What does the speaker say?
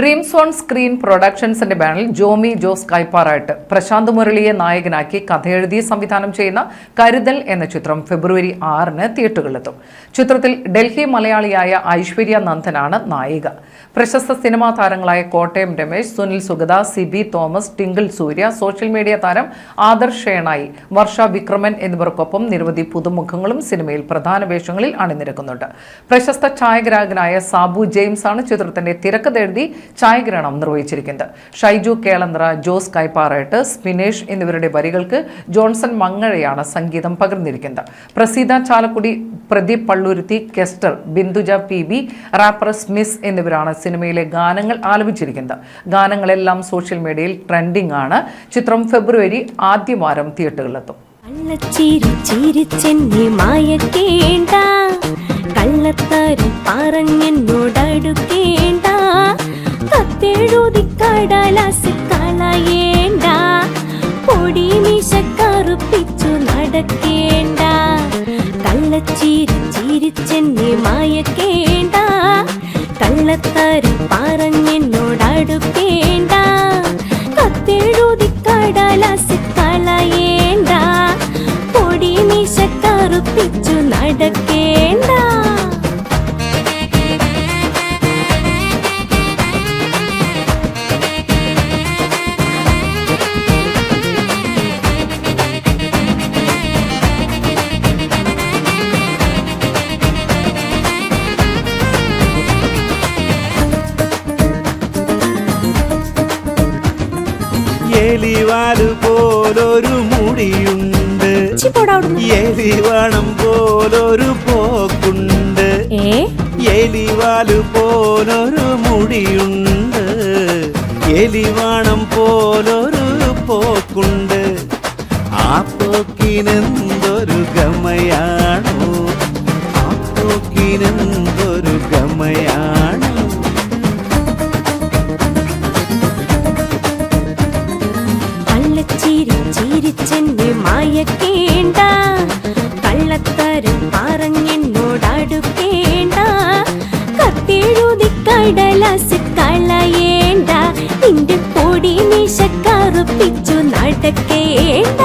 Dreams on screen പ്രൊഡക്ഷൻസിന്റെ ബാനറിൽ ജോമി ജോസ് കൈപ്പാറായിട്ട് പ്രശാന്ത് മുരളിയെ നായകനാക്കി കഥയെഴുതി സംവിധാനം ചെയ്യുന്ന കരുതൽ എന്ന ചിത്രം ഫെബ്രുവരി 6-ന് തിയേറ്ററുകളിലെത്തും. ചിത്രത്തിൽ ഡൽഹി മലയാളിയായ ഐശ്വര്യ നന്ദനാണ് നായിക. പ്രശസ്ത സിനിമാ താരങ്ങളായ കോട്ടയം രമേശ്, സുനിൽ സുഗത, സിബി തോമസ്, ടിങ്കിൾ സൂര്യ, സോഷ്യൽ മീഡിയ താരം ആദർശ് ഷേണായി, വർഷ വിക്രമൻ എന്നിവർക്കൊപ്പം നിരവധി പുതുമുഖങ്ങളും സിനിമയിൽ പ്രധാന വേഷങ്ങളിൽ അണിനിരക്കുന്നുണ്ട്. പ്രശസ്ത ഛായാഗ്രാഹകനായ സാബു ജെയിംസ് ആണ് ചിത്രത്തിന്റെ തിരക്കഥ എഴുതി ഛായാഗ്രഹണം നിർവഹിച്ചിരിക്കുന്നത്. ഷൈജു കേളന്ദ്ര, ജോസ് കൈപ്പാറായിട്ട്, സ്പിനേഷ് എന്നിവരുടെ വരികൾക്ക് ജോൺസൺ മങ്ങഴയാണ് സംഗീതം പകർന്നിരിക്കുന്നത്. പ്രസീത ചാലക്കുടി, പ്രദീപ് പള്ളുരുത്തി, കെസ്റ്റർ, ബിന്ദുജ PB, റാപ്പർ സ്മിസ് എന്നിവരാണ് സിനിമയിലെ ഗാനങ്ങൾ ആലപിച്ചിരിക്കുന്നത്. ഗാനങ്ങളെല്ലാം സോഷ്യൽ മീഡിയയിൽ ട്രെൻഡിംഗ് ആണ്. ചിത്രം ഫെബ്രുവരി ആദ്യവാരം തിയേറ്ററുകളിലെത്തും. കടലാസ് കളയേണ്ട, പൊടി മീശ കറുപ്പിച്ചു നടക്കേണ്ട, കള്ളച്ചീരി ചിരിച്ചെന്നെ മായക്കേണ്ട, കള്ളത്തരം പറഞ്ഞെന്നോടടുക്കേണ്ട, കത്തെഴുതി കടലാസ് കളയേണ്ട, പൊടി മീശ കറുപ്പിച്ചു നടക്കേണ്ട. എലിവാല് പോലൊരു മുടിയുണ്ട്, എലിവാണം പോലൊരു പോക്കുണ്ട്, എലിവാല് പോലൊരു മുടിയുണ്ട്, എലിവാണം പോലൊരു പോക്കുണ്ട്, ആ പോക്കിനെന്തൊരു ഗമയാണോ, ആ പോക്കിനെന്തൊരു ഗമയാണോ. ചിരിച്ചെന്നെ മായക്കേണ്ട, കള്ളത്തരം പറഞ്ഞെന്നോടടുക്കേണ്ട, കത്തെഴുതി കടലാസ് കളയേണ്ട, നിന്റെ പൊടി മീശ കറുപ്പിച്ചു നടക്കേണ്ട.